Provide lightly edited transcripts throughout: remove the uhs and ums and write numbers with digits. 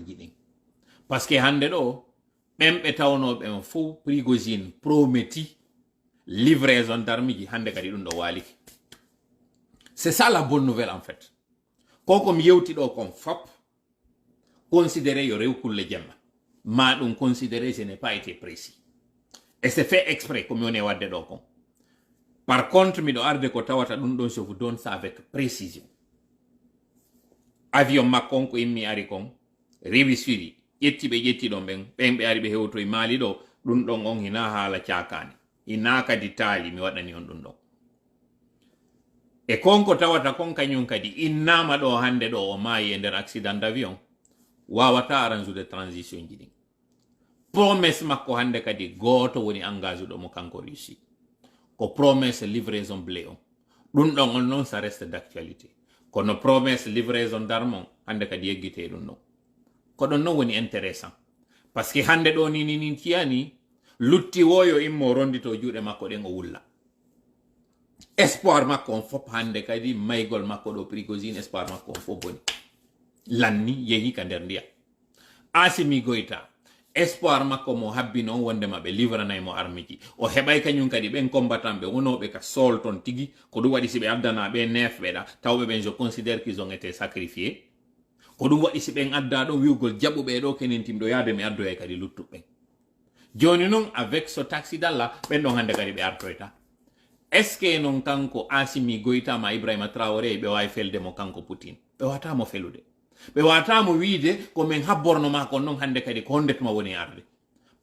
jiɗin parce que hande ɗo ɓemɓe tawnoɓe fo Prigozhin prometi livraison d'armes hande kadi ɗum ɗo waliki. C'est ça la bonne nouvelle en fait. Koko mi yewti ɗo kon fop considéré yo rew kulle jemma ma ɗum considéré je n'ai pas été précis et c'est fait exprès comme on est wadde ɗo kon. Par contre miɗo arde ko tawata ɗum ɗon je vous donne ça avec précision. Avion makkon ko immi ari kon rewi suiɗi ƴetti ɓe ƴetti ɗon ɓen ɓe ari ɓe hewtoye maali ɗo ɗum ɗon on hina haala cakani hina kadi taali mi waɗani on ɗum ɗon e konko tawata kon kañum kadi innama ɗo hande ɗo o maayi e nder accident d'avion wawata arrange transition ji ɗin. Promesse makko hande kadi goto woni engage ɗo mo kanko Russie ko promesse livraison blé on ɗum ɗon on noon ça reste d'actualité kono promesse livraison d'armes on hande kadi yeggite ɗum ɗon ko ɗon noon woni intéressant parce que hande ɗo ni tiyani lutti woyo immo rondito juuɗe makko ɗen o wulla espoir makko on fop hande kadi maygol makko ɗo Prigozhin espoir makko on fop boni lanni yehi ka nder ndiyam. Assimi Goïta espoir makko mo habbi noon wondema ɓe livranaymo armiji o heɓay kañum kadi ɓen combattant ɓe wonoɓe ka sol ton tigi ko ɗum waɗi si ɓe addana ɓe nefɓe ɗa tawɓe ɓen je considère qu'ils ont été sacrifiés ko ɗum waɗi si ɓen adda ɗo wiwgol jaɓuɓe ɗo kenen timɗo yaade mi addoya kadi luttuɓɓen joni noon avec ce accident là ɓen ɗon hande kadi ɓe artoyta est ce que non kanko Assimi Goïta ma Ibrahima Traoré ɓe wawi feldemo kanko Poutine ɓe watamo felude ɓe watamo wiide komin habborno ma kon noon hande kadi ko hondetuma woni arde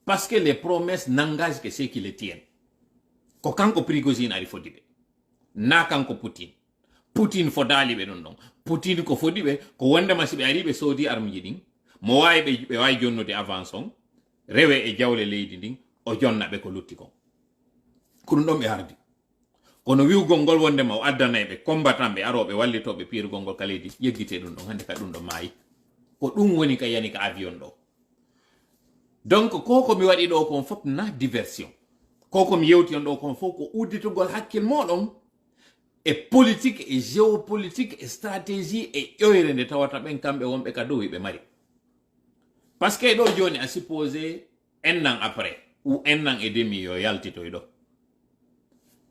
parce que les promesses n'engagent que ceux qui les tiennent ko kanko Prigozhin ari fodi ɓe na kanko Poutine fodali ɓe ɗon ɗon Poutine ko fodi ɓe ko wondema si ɓe ari ɓe soodi armiji ɗin mo wawi ɓe wawi jonnude avance on rewe e jawle leydi ndin o jonna ɓe ko lutti kon ko ɗum ɗon ɓe ardi kono wiwgol ngol wondema o addanay ɓe combattant ɓe aroɓe wallitoɓe pirgol ngol ka leydi yeggite ɗum ɗon hande ka ɗum ɗo maayi ko ɗum woni ka yani ka avion ɗo donc koko mi waɗi ɗo kon fof na diversion koko mi yewti on ɗo kon fof ko udditugol hakkil moɗon e politique e géopolitique e stratégie e ƴoyre nde tawata ɓen kamɓe wonɓe ka dow ɓe mari parce que ɗo joni a supposé un an après ou un an et demi yo yaltitoy ɗo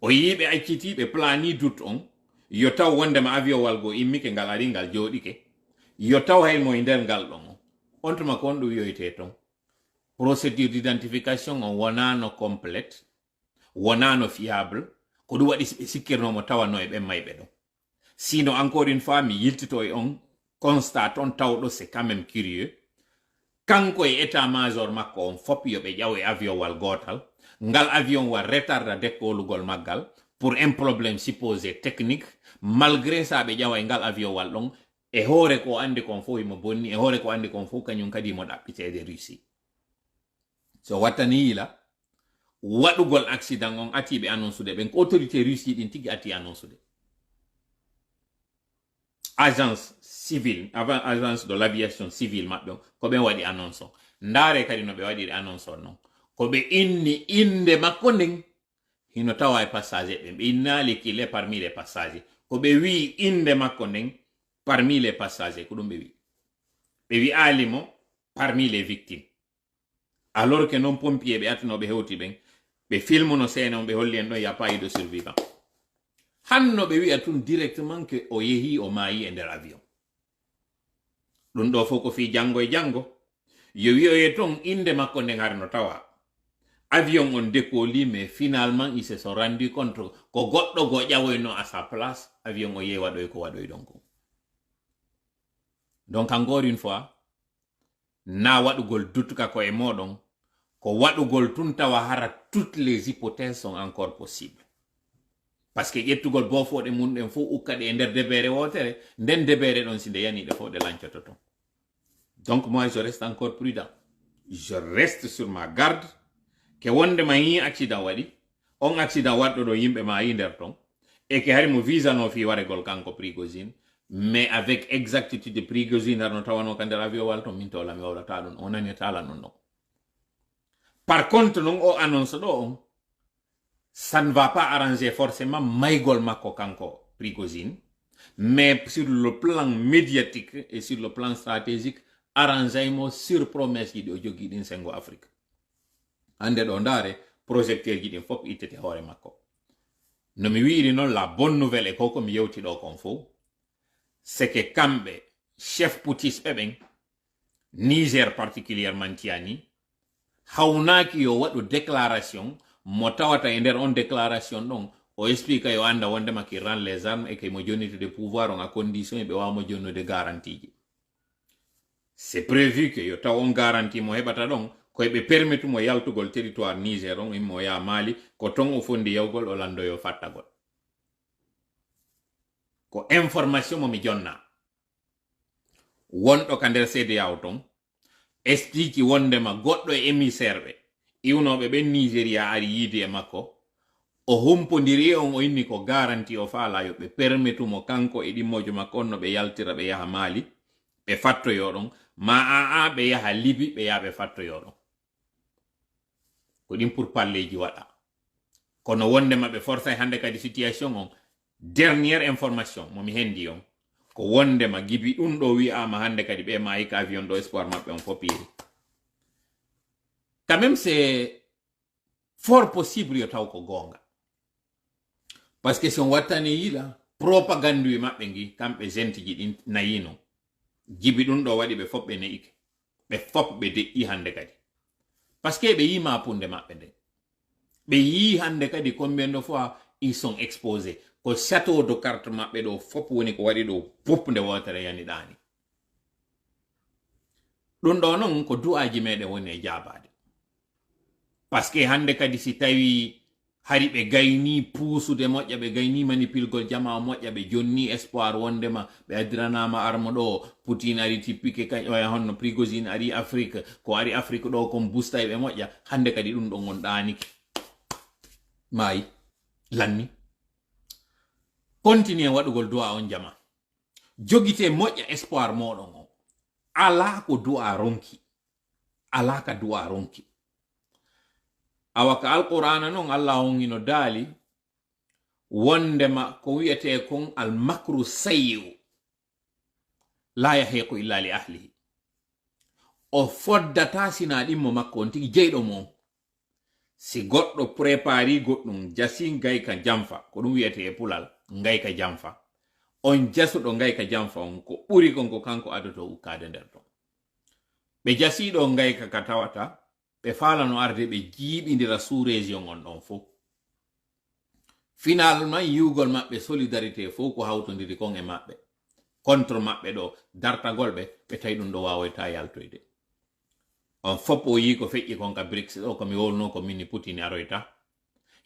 o yiɓe accitiɓe plani doute on yo taw wondema avion walgo immike ngal ari ngal jooɗike yo taw haymo e nder ngal ɗon on tuma ko on ɗum wiyoyte ton procédure d'identification on wonano complète wonano fiable ko ɗum waɗi ɓe sikkirnomo tawano e ɓen mayɓe ɗon sinon encore une fois mi yiltito e on constat on tawɗo c'est quand même curieux kanko e état major makko on fop yo ɓe ƴaw e avion wal gotal ngal avion wa retarda dekkolugol maggal pour un problème supposé technique malgré ça ɓe ƴawa e ngal avion wal ɗon e hoore ko andi kon fof mo bonni e hoore ko andi kon fof kañum kadi mo ɗaɓɓitede Russie so wattani yila waɗugol accident on atiɓe annoncude ɓen ko autorité Russie ɗin tigi ati annoncude agence civile avant agence de l'aviation civile maɓɓe on ko ɓen waɗi annonce on ndaare kadi no ɓe waɗiri annonce on noon ko ɓe inni inde makko nden hino tawa e passager ɓe ɓe innali qu'il est parmi les passagers ko ɓe wi inde makko nden parmi les passagers ko ɗum ɓe wi alimo parmi les victimes alors que non pompier ɓe atanoɓe hewti ɓen ɓe filmuno scène on ɓe holli en ɗon ya pas eu de survivant hanno ɓe wi'a tun directement que o yehi o maayi e nder avion ɗum ɗo fof ko fi janngo e janngo yo wi'oye ton inde makko nden harno tawa avion on décolli mais finalement ils se sont rendu compte ko goɗɗo go ƴawoyno à sa place avion o yehi waɗoy ko waɗoy ɗon ko donc encore une fois na waɗugol dutka ko e moɗon ko waɗugol tun tawa hara toutes les hypothèses sont encore possibles parce que ƴettugol bofoɗe mum ɗen fof ukkaɗe e nder debere wotere nden debere ɗon si nde yaniɗe fof ɗe lancoto ton donc moi je reste encore prudent je reste sur ma garde ke wondema yi accident waɗi on accident waɗɗo ɗo yimɓe ma yi nder ton e ke hari mo visano fi waregol kanko Prigozhin mais avec exactitude Prigozhin harno tawano ka nder avion wal ton min tola mi wawlata ɗum on nani tala non non par contre non o annonce ɗo on ça ne va pas arranger forcément maygol makko kanko Prigozhin mais sur le plan médiatique et sur le plan stratégique arrangeimo sur promesse ji ɗi o jogii ɗin sengo afrique hande ɗo ndaare projecteur ji ɗin fof ittete hoore makko no mi wiiri noon la bonne nouvelle e ko ko mi yewti ɗo kon fof c'est que kamɓe chef poutis ɓeɓen niger particulièrement tiyani hawnaki yo waɗu déclaration mo tawata e nder on déclaration ɗon o explique yo anda wondema ki rend les armes et que mo jonnitude pouvoir on a condition ɓe wawmo jonnude garantie ji c'est prévu que yo taw on garantie mo heɓata ɗon koye ɓe permettu mo yaltugol territoire niger on immo ya mali ko ton o fondi yawgol o landoyo fattagol ko information momi jonna wonɗo ka nder CEDEAO ton explique wondema goɗɗo e émissaire ɓe iwnoɓe ɓen nigéria ari yiide e makko o humpodiri on o inni ko garanti o faala yo ɓe permettu mo kanko e ɗimmojo makko on no ɓe yaltira ɓe yaha mali ɓe fattoyo ɗon ma aa ɓe yaha libi ɓe yaha ɓe fattoyo ɗon ko ɗin pour palleji waɗa kono wondema ɓe forçay hande kadi situation on dernière information momi hendi on ko wondema gibi ɗum ɗo wi'ama hande kadi ɓe mayika avion ɗo espoir maɓɓe on fopiri quand même c'est fort possible yo taw ko gonga parce que si on wattani yiila propagande wi maɓɓe gi kamɓe gente ji ɗin nayino gibi ɗum ɗo waɗi ɓe fof ɓe ne'ike ɓe fof ɓe deƴƴi hande kadi parce que ɓe yi mapunde maɓɓe nde ɓe yi hande kadi combien de fois ils sont exposés ko château de carte maɓɓe ɗo fof woni ko waɗi ɗo pop nde wotere yaniɗani ɗum ɗo noon ko du'aji meɗen woni e jabade parce que hande kadi si tawi hari ɓe gayni puusude moƴƴa ɓe gayni manipulgol jama moƴƴa ɓe jonni espoir wondema ɓe addiranama arme ɗo Poutine ari tippike honno Prigozine ari afrique ko ari afrique ɗo kon busta ɓe moƴƴa hande kadi ɗum ɗo gon ɗaniki mayi lanni continue waɗugol du'a on jama jogite moƴƴa espoir moɗon o ala ko du'a ronki ala ka du'a ronki awaka alqur'ana non allah on ino daali wondema ko wiyete kon al makru sayyu la yahiqu illa li ahlihi o foddata sina ɗimmo makko on tigi jeyɗo mo si goɗɗo prépari goɗɗum jasi ngayka jamfa ko ɗum wiyete e pulal ngayka jamfa on jasuɗo ngayka jamfa on ko ɓuri kon ko kanko adoto ukkade nder ton ɓe jasiɗo ngayka ka tawata ɓe falano arde ɓe jiiɓidira sous région on ɗon fof finalement yiwgol maɓɓe solidarité fof ko hawtodiri kon e maɓɓe contre maɓɓe ɗo dartagol ɓe tawi ɗum ɗo wawoyta yaltoyde on fof o yi ko feƴƴi kon ka brics ɗo komi wolno ko minni Poutine aroyta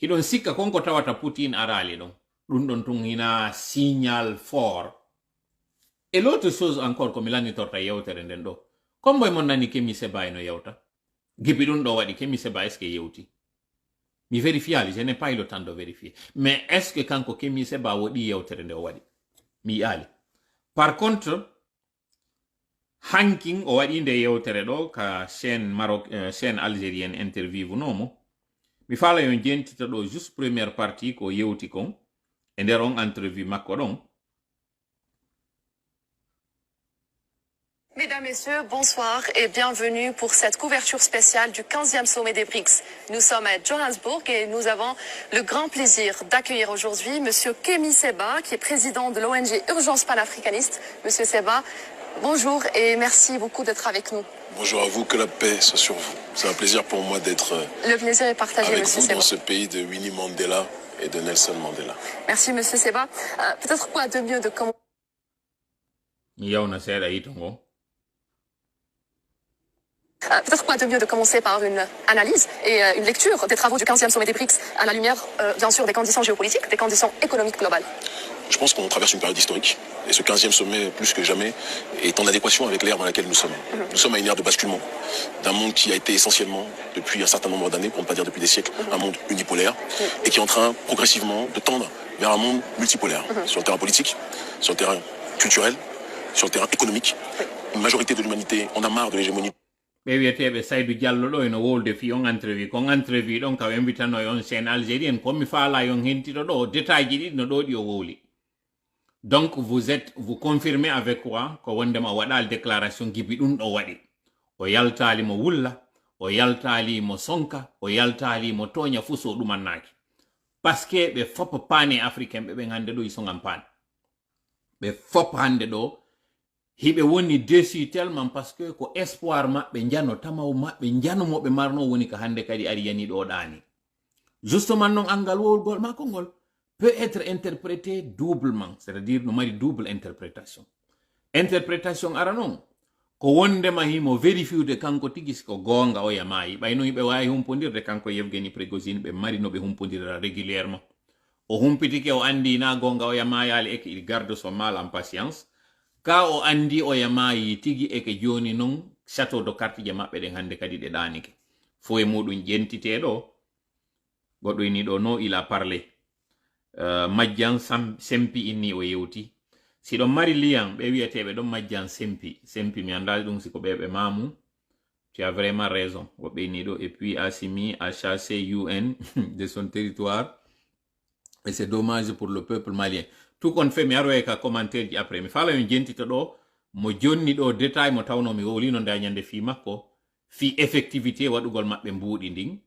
hiɗon sikka konko tawata Poutine arali ɗon ɗum ɗon tun hina signal fort et l'autre chose encore komi lannitorta yewtere nden ɗo comboy mon nani Kemi Seba no yewta gibi ɗum ɗo waɗi Kemi Seba est ce que yewti mi vérifiali je n'ai pas eu le temps de vérifier mais est ce que kanko Kemi Seba woɗi yewtere nde o waɗi mi yi'ali par contre hankin o waɗi nde yewtere ɗo ka chaîne algérienne interview nomo mi fala yon jentita ɗo juste première partie ko yewti kon e nder on interview makko ɗon. Mesdames, Messieurs, bonsoir et bienvenue pour cette couverture spéciale du 15e sommet des BRICS. Nous sommes à Johannesburg et nous avons le grand plaisir d'accueillir aujourd'hui Monsieur Kemi Seba, qui est président de l'ONG Urgence panafricaniste. Monsieur Seba, bonjour et merci beaucoup d'être avec nous. Bonjour à vous, que la paix soit sur vous. C'est un plaisir pour moi d'être avec vous dans ce pays de Winnie Mandela et de Nelson Mandela. Merci Monsieur Seba. Peut-être quoi de mieux de commencer Peut-être quoi de mieux de commencer par une analyse et une lecture des travaux du 15e sommet des BRICS à la lumière, bien sûr, des conditions géopolitiques, des conditions économiques globales. Je pense qu'on traverse une période historique et ce 15e sommet, plus que jamais, est en adéquation avec l'ère dans laquelle nous sommes. Nous sommes à une ère de basculement d'un monde qui a été essentiellement, depuis un certain nombre d'années, pour ne pas dire depuis des siècles, un monde unipolaire et qui est en train progressivement de tendre vers un monde multipolaire. Sur le terrain politique, sur le terrain culturel, sur le terrain économique. Une majorité de l'humanité en a marre de l'hégémonie. ɓe wiyeteɓe Saydou Diallo ɗo eno wolde fi on entrevue kon entrevue ɗon ka wembitano on chaîne algérienne komi faala yon hentito ɗo détail ji ɗi no ɗo ɗi o wowli Donc vous confirmez avec quoi ko wondema waɗal déclaration gibi ɗum ɗo waɗi o yaltali mo wulla o yaltali mo sonka o yaltali mo toña fu so ɗumannaki parce que ɓe fop paane africain ɓe hande ɗo isongam paane ɓe fop hande ɗo hiɓe woni déçu tellement parce que ko espoir maɓɓe jano tamaw maɓɓe janomoɓe marno woni ko hande kadi ari yani ɗo ɗani justement non angal wowgol makko ngol peut être interprété doublement, c'est-à-dire nous mari double interprétation. Interprétation ara non ko wondema himo vérifiude kanko tigis ko gonga o yamayi ɓayno hiɓe wawi humpodirde kanko Yevgeny Prigozhin ɓe mari no ɓe humpodira régulièrement o humpitike o andi na gonga o yamayali eke il garde son mal en patience ka o andi o yamayi tigi eke joni non château de carte je maɓɓe ɗen hande kadi ɗe ɗanike fo e muɗum jentiteɗo goɗɗo ini ɗo no il a parlé majjan sempi inni o yewti si ɗon mari liyan ɓe wiyeteɓe ɗon majjan sempi mi andali ɗum siko ɓeɓe mamu tu as vraiment raison woɓɓe inni ɗo et puis Assimi a chassé UN de son territoire et c'est dommage pour le peuple malien tout compte fait mi aroye ka commentaire ji après mi fala mi jentita ɗo mo jonni ɗo détail mo tawno mi wowlino nda ñande fi makko fi effectivité waɗugol maɓɓe mbuuɗi ndin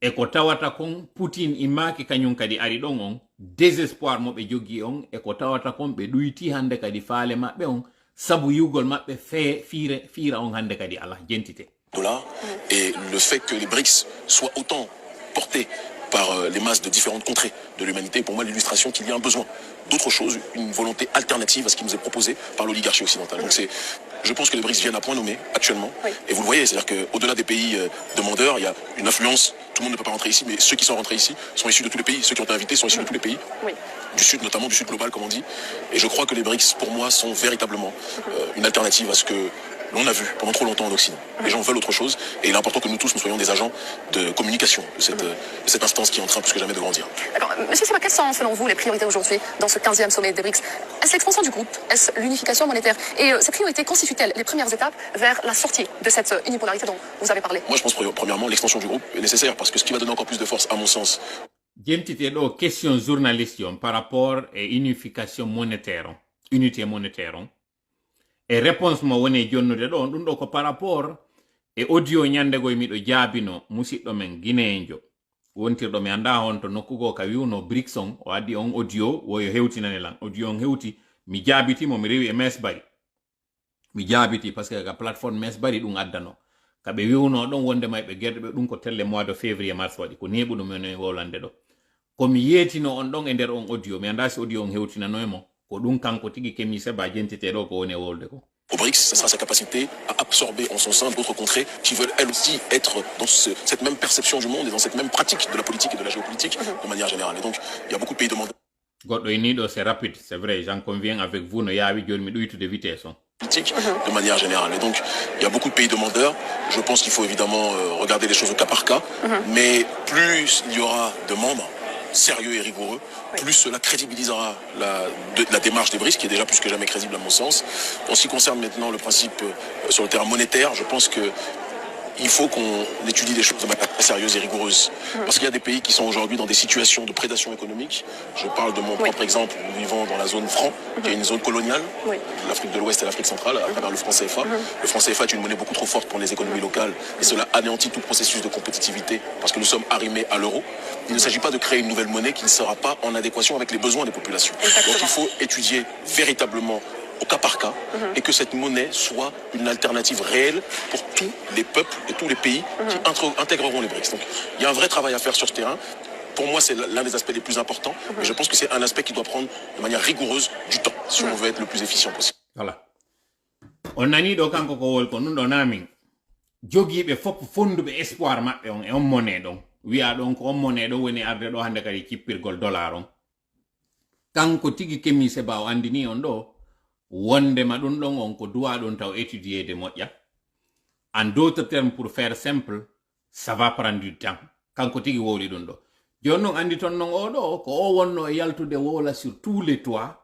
e ko tawata kon Poutine imaki kañum kadi ari ɗon on désespoir mo ɓe joggi on e ko tawata kon ɓe ɗuyti hande kadi faale maɓɓe on sabu yugol maɓɓe fiira on hande kadi ala jentite $, et le fait que les BRICS soient autant portés par les masses de différentes contrées de l'humanité, pour moi l'illustration qu'il y a un besoin d'autre chose, une volonté alternative à ce qui nous est proposé par l'oligarchie occidentale. Donc je pense que les BRICS viennent à point nommé actuellement, et vous le voyez, c'est-à-dire qu'au-delà des pays demandeurs, il y a une influence, tout le monde ne peut pas rentrer ici, mais ceux qui sont rentrés ici sont issus de tous les pays, ceux qui ont été invités sont issus de tous les pays, du Sud, notamment du Sud global comme on dit, et je crois que les BRICS pour moi sont véritablement une alternative à ce que l'on a vu pendant trop longtemps en Occident. Les gens veulent autre chose et il est important que nous tous nous soyons des agents de communication de cette instance qui est en train plus que jamais de grandir. Alors, Monsieur Seba, quelles sont selon vous les priorités aujourd'hui dans ce 15e sommet des BRICS? Est-ce l'expansion du groupe? Est-ce l'unification monétaire? Et ces priorités constituent-elles les premières étapes vers la sortie de cette unipolarité dont vous avez parlé? Moi je pense premièrement l'extension du groupe est nécessaire parce que ce qui va donner encore plus de force à mon sens. Jentite ɗo question journaliste on par rapport à unification monétaire unité monétaire et réponse mo woni jonnude ɗo ɗum ɗo ko par rapport e audio ñandego miɗo jaabino musidɗo men guinéjo wontirɗo mi anda on to nokkugo ka wiwno BRICS on o addi on audio woyo hewtinane lan audio on hewti mi jaabitimo mi rewi e mesbari mi jaabiti parce que ka plateforme mesbari ɗum addano kaɓe wiwno ɗon wondema ɓe guerɗe ɓe ɗum ko telle mois de février mars waɗi ko neɓuɗo men e wolande ɗo komi yeetino on ɗon e nder on audio mi anda si audio on hewtinanoymo ko ɗum kanko tigi Kémi Séba jentiteɗo ko woni e wolde ko. Au BRICS, ce sera sa capacité à absorber en son sein d'autres contrées qui veulent elles aussi être dans cette même perception du monde et dans cette même pratique de la politique et de la géopolitique de manière générale. Et donc, il y a beaucoup de pays demandeurs. Goɗɗo ini ɗo c'est rapide, c'est vrai, j'en conviens avec vous no yaawi joni mi ɗoytude vitesse on. De manière générale. Et donc, il y a beaucoup de pays demandeurs. Je pense qu'il faut évidemment regarder les choses au cas par cas. Mais plus il y aura de membres sérieux et rigoureux, plus cela crédibilisera la démarche des BRICS, qui est déjà plus que jamais crédible à mon sens. En ce qui concerne maintenant le principe sur le terrain monétaire, je pense que il faut qu'on étudie les choses de manière très sérieuse et rigoureuse. Parce qu'il y a des pays qui sont aujourd'hui dans des situations de prédation économique. Je parle de mon propre exemple, nous vivons dans la zone franc, qui est une zone coloniale, l'Afrique de l'Ouest et l'Afrique centrale, à travers le franc CFA. Le franc CFA est une monnaie beaucoup trop forte pour les économies locales, et cela anéantit tout processus de compétitivité, parce que nous sommes arrimés à l'euro. Il ne s'agit pas de créer une nouvelle monnaie qui ne sera pas en adéquation avec les besoins des populations. Exactement. Donc il faut étudier véritablement au cas par cas, et que cette monnaie soit une alternative réelle pour tous les peuples et tous les pays qui intégreront les BRICS. Donc il y a un vrai travail à faire sur ce terrain. Pour moi, c'est l'un des aspects les plus importants, mais je pense que c'est un aspect qui doit prendre de manière rigoureuse du temps, si on veut être le plus efficient possible. Voilà. On nani ɗo kanko ko wol ko ɗum ɗo namin jogiiɓe fof fonduɓe espoir maɓɓe on e on monnaie ɗon wiya ɗon ko on monnaie ɗo woni arde ɗo hande kadi cippirgol dollar on kanko tigi Kémi Séba o andini on ɗo wondema ɗum ɗon on ko duwa ɗon taw étudier moƴƴa. En d'autres termes, pour faire simple, ça va prendre du temps. Kanko tigi wowli ɗum ɗo joni noon andi ton non oɗo ko o wonno e yaltude wola sur tous les toits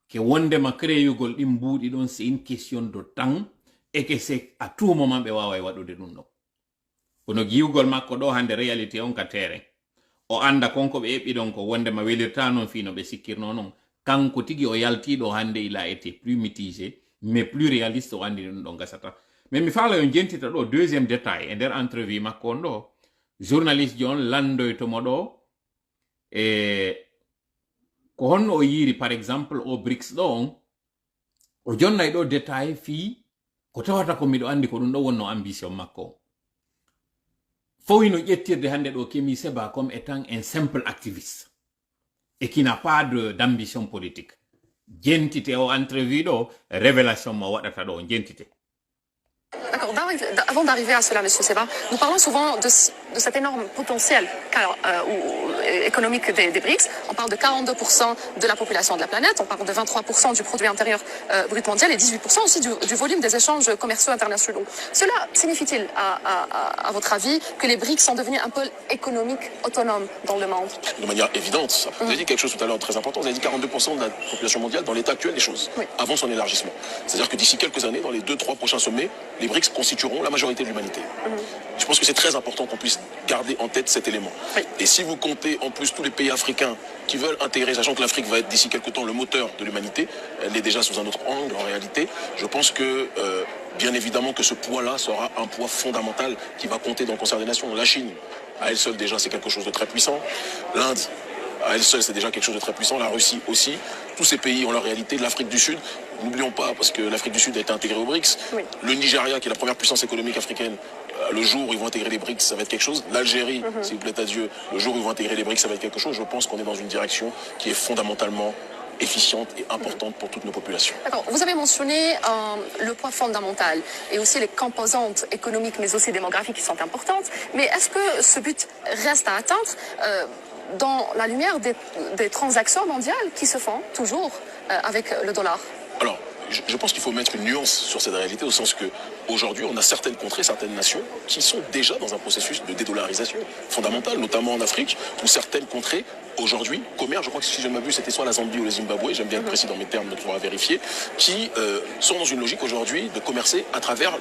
que wondema créyugol ɗin mbuuɗi ɗon c'est une question de temps et que c'est à tout moment ɓe wawa e waɗude ɗum ɗo kono giwgol makko ɗo hande réalité on ka terrain o anda konko ɓe eɓɓi ɗon ko wondema welirta noon fino ɓe sikkirno noon kanko tigi o yaltiɗo hande il a été plus mitigé mais plus réaliste o andi ɗum ɗo gasata mais mi faala yo jentita ɗo deuxième détail e nder entrevue makko on ɗo journaliste jo on landoytomo ɗo ko honno o yiri par exemple o BRICS ɗo on o jonnay ɗo détail fii ko tawata ko miɗo andi ko ɗum ɗo wonno ambition makko fowino ƴettirde hande ɗo Kémi Séba comme étant un simple activiste et qui n'a pas d'ambition politique jentite o entrevue ɗo révélation mo waɗata ɗo jentite. D'accord. Avant d'arriver à cela, M. Séba, nous parlons souvent de cet énorme potentiel économique des BRICS. On parle de 42% de la population de la planète, on parle de 23% du produit intérieur brut mondial et 18% aussi du volume des échanges commerciaux internationaux. Cela signifie-t-il, à votre avis, que les BRICS sont devenus un pôle économique autonome dans le monde? De manière évidente. Vous avez dit quelque chose tout à l'heure de très important. Vous avez dit 42% de la population mondiale dans l'état actuel des choses, avant son élargissement. C'est-à-dire que d'ici quelques années, dans les 2-3 prochains sommets, les BRICS constitueront la majorité de l'humanité. Je pense que c'est très important qu'on puisse garder en tête cet élément. Et si vous comptez en plus tous les pays africains qui veulent intégrer, sachant que l'Afrique va être d'ici quelques temps le moteur de l'humanité, elle est déjà sous un autre angle en réalité, je pense que bien évidemment que ce poids-là sera un poids fondamental qui va compter dans le concert des nations. La Chine, à elle seule déjà, c'est quelque chose de très puissant. L'Inde, à elle seule, c'est déjà quelque chose de très puissant. La Russie aussi. Tous ces pays ont leur réalité. L'Afrique du Sud, n'oublions pas, parce que l'Afrique du Sud a été intégrée aux BRICS. Le Nigeria, qui est la première puissance économique africaine, le jour où ils vont intégrer les BRICS, ça va être quelque chose. L'Algérie, s'il vous plaît à Dieu, le jour où ils vont intégrer les BRICS, ça va être quelque chose. Je pense qu'on est dans une direction qui est fondamentalement efficiente et importante pour toutes nos populations. D'accord. Vous avez mentionné le point fondamental et aussi les composantes économiques mais aussi démographiques qui sont importantes. Mais est-ce que ce but reste à atteindre dans la lumière des transactions mondiales qui se font toujours avec le dollar? Alors, je pense qu'il faut mettre une nuance sur cette réalité au sens que aujourd'hui, on a certaines contrées, certaines nations qui sont déjà dans un processus de dédollarisation fondamentale, notamment en Afrique, où certaines contrées aujourd'hui commercent, je crois que si je ne m'abuse, c'était soit la Zambie ou le Zimbabwe, j'aime bien être précis dans mes termes, donc il faudra vérifier, qui sont dans une logique aujourd'hui de commercer à travers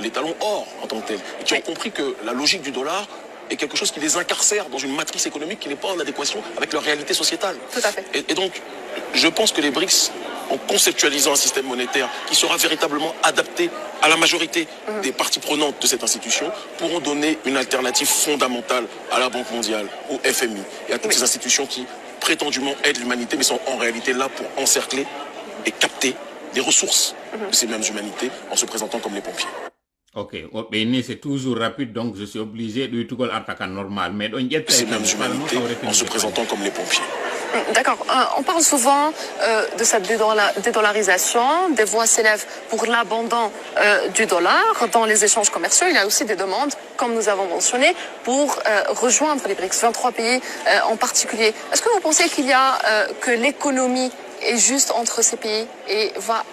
l'étalon or en tant que tel, et qui ont compris que la logique du dollar est quelque chose qui les incarcère dans une matrice économique qui n'est pas en adéquation avec leur réalité sociétale. Tout à fait. Et donc, je pense que les BRICS, en conceptualisant un système monétaire qui sera véritablement adapté à la majorité des parties prenantes de cette institution, pourront donner une alternative fondamentale à la Banque mondiale, au FMI et à toutes ces institutions qui prétendument aident l'humanité, mais sont en réalité là pour encercler et capter des ressources de ces mêmes humanités en se présentant comme les pompiers. Ok, c'est toujours rapide, donc je suis obligé de tout artakan normal. Mais ces mêmes humanités en se présentant comme les pompiers. D'accord. On parle souvent de cette dédollarisation. Des voix s'élèvent pour l'abandon du dollar dans les échanges commerciaux. Il y a aussi des demandes, comme nous avons mentionné, pour rejoindre les BRICS, 23 pays en particulier. Est-ce que vous pensez qu'il y a que l'économie est juste entre ces pays et va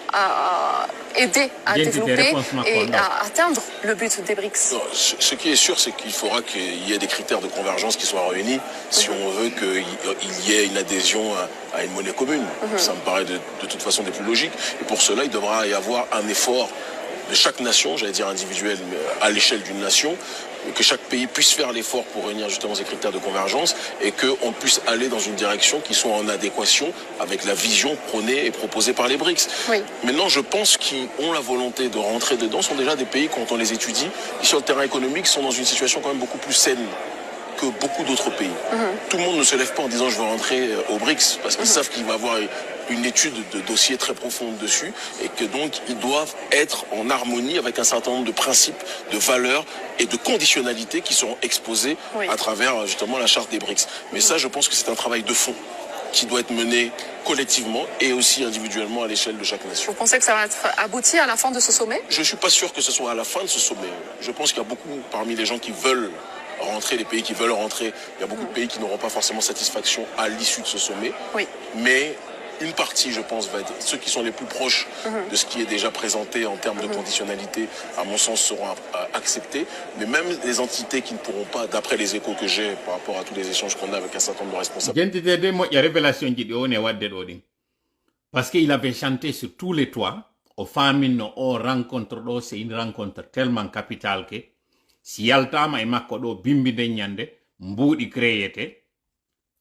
aider à développer et à atteindre le but des BRICS? Non, ce qui est sûr, c'est qu'il faudra qu'il y ait des critères de convergence qui soient réunis si on veut qu'il y ait une adhésion à une monnaie commune. Ça me paraît de toute façon des plus logiques. Et pour cela, il devra y avoir un effort de chaque nation, j'allais dire individuel, mais à l'échelle d'une nation, que chaque pays puisse faire l'effort pour réunir justement ces critères de convergence et qu'on puisse aller dans une direction qui soit en adéquation avec la vision prônée et proposée par les BRICS. Maintenant, je pense qu'ils ont la volonté de rentrer dedans, sont déjà des pays, quand on les étudie, qui sur le terrain économique sont dans une situation quand même beaucoup plus saine que beaucoup d'autres pays. Tout le monde ne se lève pas en disant je veux rentrer aux BRICS parce qu'ils savent qu'il va y avoir une étude de dossier très profonde dessus et que donc ils doivent être en harmonie avec un certain nombre de principes, de valeurs et de conditionnalités qui seront exposées à travers justement la charte des BRICS. Mais ça, je pense que c'est un travail de fond qui doit être mené collectivement et aussi individuellement à l'échelle de chaque nation. Vous pensez que ça va être abouti à la fin de ce sommet? Je ne suis pas sûr que ce soit à la fin de ce sommet. Je pense qu'il y a beaucoup parmi les gens qui veulent rentrer, les pays qui veulent rentrer, il y a beaucoup de pays qui n'auront pas forcément satisfaction à l'issue de ce sommet. Mais une partie, je pense, va être ceux qui sont les plus proches de ce qui est déjà présenté en termes de conditionnalité, à mon sens, seront acceptés. Mais même les entités qui ne pourront pas, d'après les échos que j'ai par rapport à tous les échanges qu'on a avec un certain nombre de responsables. Il y a révélation qui dit parce qu'il avait chanté sur tous les toits, aux familles, aux rencontres, c'est une rencontre tellement capitale que si yaltama e makko ɗo bimbide ñande mbuuɗi créété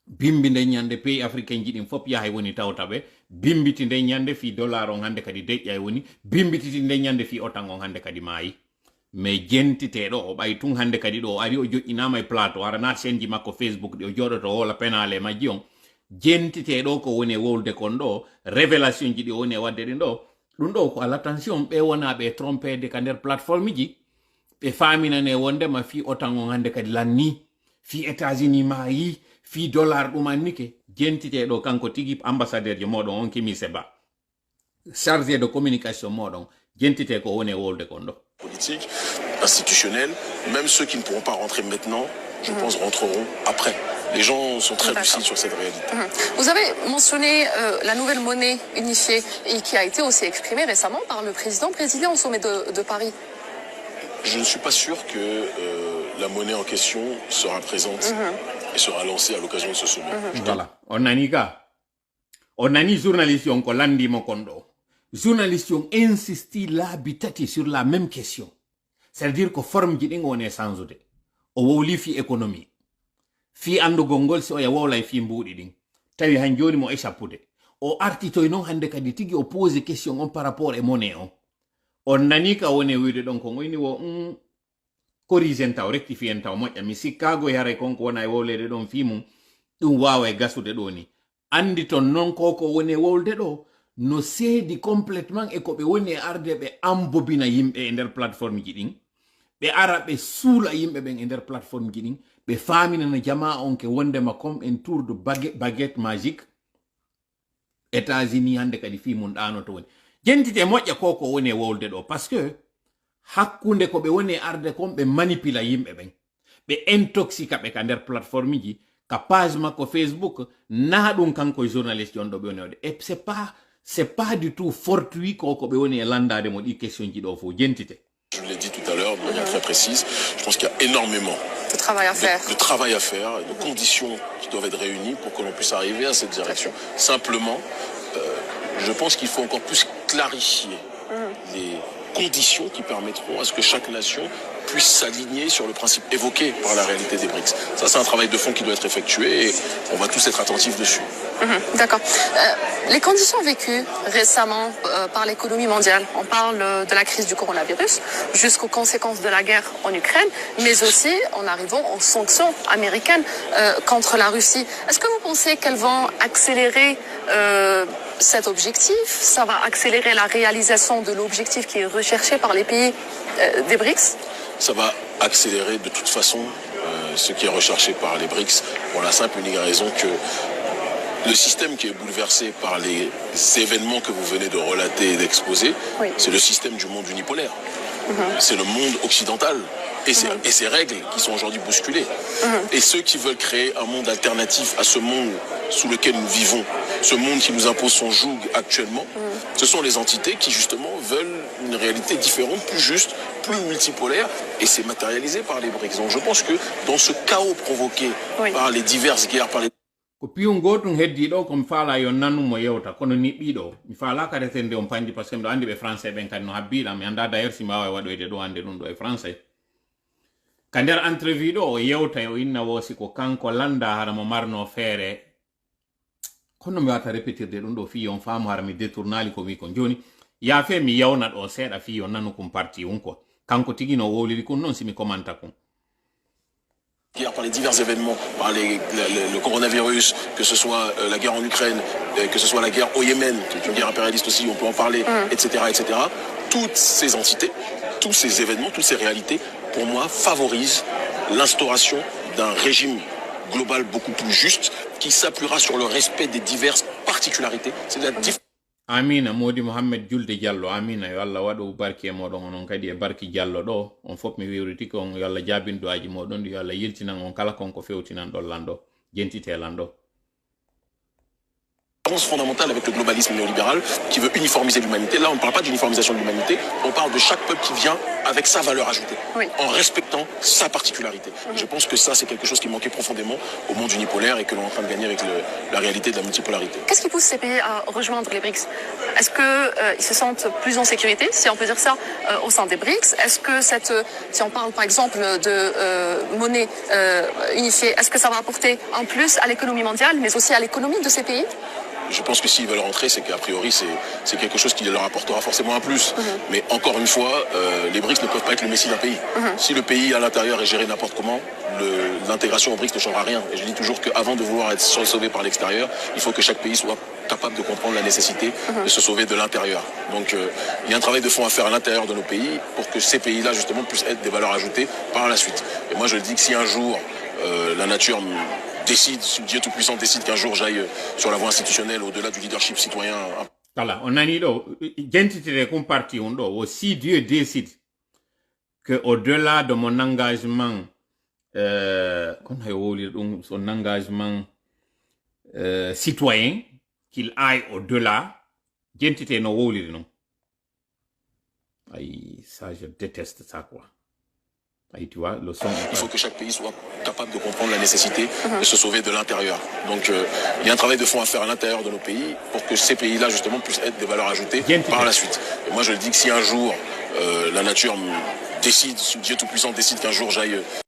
bimbi nde ñande pays africain jiɗin fop yahay woni tawtaɓe bimbiti nde ñande fi dollar on hande kadi deƴƴay woni bimbititi nde ñande fi otan on hande kadi maayi mais jentiteɗo o ɓay tun hande kadi ɗo o ari o joƴƴinama e plateau arana senji makko Facebook ɗi o joɗoto wola penale majji on jentiteɗo ko woni e wolde kon ɗo révélation ji ɗi woni e wadde ɗin ɗo ɗum ɗo ko ala attention ɓe wona ɓe trompede ka nder plateforme ji ɓe faminane wondema fi otan on hande kadi lanni fi États-Unis maayi fi dollar ɗum annike jentiteɗo kanko tigi ambassadeur je moɗon on Kémi Séba chargé de communication moɗon jentite ko woni e wolde kon ɗo politique, institutionnelle, même ceux qui ne pourront pas rentrer maintenant, je pense, rentreront après. Les gens sont très lucides sur cette réalité. Vous avez mentionné la nouvelle monnaie unifiée et qui a été aussi exprimée récemment par le président présidé au sommet de Paris. Je ne suis pas sûr que la monnaie en question sera présente et sera lancée à l'occasion de ce sommet. Voilà. On a ni journaliste on ko landimo kon ɗo. Journaliste on insiste l'habitati sur la même question. C'est-à-dire que forme ji ɗin woni sans de. O wowli fi économie. Fi andugol ngol si o ya wowlay fi mbuɗi ɗin. Tawi han joni mo échappude. O artitoy non hande kadi tigi o pose question on par rapport e monnaie on. On nani ka woni wiide ɗon ko ngoyni wo corrigen taw rectifien taw moƴƴa mi sikkago yaray konko wona e wowlede ɗon fi mum ɗum wawa e gasude ɗo ni. Andi ton non koko woni e wowlde ɗo no seedi complètement e ko ɓe woni e arde ɓe ambobina yimɓe e nder plateforme ji ɗin ɓe ara ɓe suula yimɓe ɓen e nder plateforme ji ɗin ɓe faminana jama on ke wondema comme un tour de baguette magique États-Unis hande kadi fi mum ɗanoto woni jentite moƴƴa koko woni e wowlde ɗo par ce que hakkunde ko ɓe woni e arde kon ɓe manipula yimɓe ɓen ɓe intoxica ɓe ka nder plateforme ji ka page makko Facebook na ɗum kanko journaliste on ɗo ɓe woni et c'est pas du tout fortuit ko ɓe woni e landade mo ɗi question ji ɗo fo jentite. Je l'ai dit tout à l'heure de manière très précise, je pense qu'il y a énormément de travail à faire, de conditions qui doivent être réunies pour que l'on puisse arriver à cette direction. Simplement, je pense qu'il faut encore plus clarifier les conditions qui permettront à ce que chaque nation puisse s'aligner sur le principe évoqué par la réalité des BRICS. Ça, c'est un travail de fond qui doit être effectué et on va tous être attentifs dessus. D'accord. Les conditions vécues récemment par l'économie mondiale, on parle de la crise du coronavirus jusqu'aux conséquences de la guerre en Ukraine, mais aussi en arrivant aux sanctions américaines contre la Russie. Est-ce que vous pensez qu'elles vont accélérer cet objectif? Ça va accélérer la réalisation de l'objectif qui est recherché par les pays des BRICS? Ça va accélérer de toute façon ce qui est recherché par les BRICS pour la simple et unique raison que le système qui est bouleversé par les événements que vous venez de relater et d'exposer, c'est le système du monde unipolaire. C'est le monde occidental et ses règles qui sont aujourd'hui bousculées. Et ceux qui veulent créer un monde alternatif à ce monde sous lequel nous vivons, ce monde qui nous impose son joug actuellement, ce sont les entités qui justement veulent une réalité différente, plus juste, plus multipolaire, et c'est matérialisé par les BRICS. Donc je pense que dans ce chaos provoqué par les diverses guerres, par les ko piyum gotum heddi ɗo komi faala yo nannumo yewta kono ni ɓiɗo mi faala ka retende on panji par ce que mɗo andi ɓe français ɓen kadi no habbiɗam mi anda d'ailleurs si mi wawa waɗoyde ɗo ande ɗum ɗo e français ka nder entrevue ɗo o yewta o inna wosi ko kanko landa hara mo marno feere kono mi wata répétirde ɗum ɗo fi on faamu hara mi détournali ko wi kon joni yaafe mi yawna ɗo seeɗa fi on nanu kum parti on quoi kanko tigi no wowliri kun noon simi commenta kun par les divers événements, par le coronavirus, que ce soit la guerre en Ukraine, que ce soit la guerre au Yémen, qui est une guerre impérialiste aussi, on peut en parler, etc., etc. Toutes ces entités, tous ces événements, toutes ces réalités, pour moi, favorisent l'instauration d'un régime global beaucoup plus juste, qui s'appuiera sur le respect des diverses particularités. Amina Modi Mohammed Julde Diallo amina yo Allah waɗo barki e moɗon onon kadi e barki Diallo ɗo on fof mi wiwriti ko on yo Allah jabin du'aji moɗon yo Allah yiltinan on kala konko fewtinan ɗon lando jentitelan ɗo fondamentale avec le globalisme néolibéral qui veut uniformiser l'humanité. Là, on ne parle pas d'uniformisation de l'humanité, on parle de chaque peuple qui vient avec sa valeur ajoutée, en respectant sa particularité. Je pense que ça, c'est quelque chose qui manquait profondément au monde unipolaire et que l'on est en train de gagner avec la réalité de la multipolarité. Qu'est-ce qui pousse ces pays à rejoindre les BRICS? Est-ce qu'ils se sentent plus en sécurité, si on peut dire ça, au sein des BRICS? Est-ce que si on parle par exemple de monnaie unifiée, est-ce que ça va apporter en plus à l'économie mondiale, mais aussi à l'économie de ces pays? Je pense que s'ils veulent rentrer, c'est qu'a priori, c'est quelque chose qui leur apportera forcément un plus. Mais encore une fois, les BRICS ne peuvent pas être le messie d'un pays. Si le pays à l'intérieur est géré n'importe comment, l'intégration aux BRICS ne changera rien. Et je dis toujours qu'avant de vouloir être sauvé par l'extérieur, il faut que chaque pays soit capable de comprendre la nécessité de se sauver de l'intérieur. Donc il y a un travail de fond à faire à l'intérieur de nos pays pour que ces pays-là, justement, puissent être des valeurs ajoutées par la suite. Et moi, je dis que si un jour, la nature décide, si Dieu Tout-Puissant décide qu'un jour j'aille sur la voie institutionnelle au-delà du leadership citoyen. Voilà, on a dit identité compartie on doit si Dieu décide que au-delà de mon engagement son engagement citoyen, qu'il aille au-delà, identité no woli non. Aïe, ça je déteste ça quoi. Et tu vois, le son. Il faut que chaque pays soit capable de comprendre la nécessité de se sauver de l'intérieur. Donc il y a un travail de fond à faire à l'intérieur de nos pays pour que ces pays-là, justement, puissent être des valeurs ajoutées par la suite. Et moi, je dis que si un jour, la nature décide, si Dieu Tout-Puissant décide qu'un jour j'aille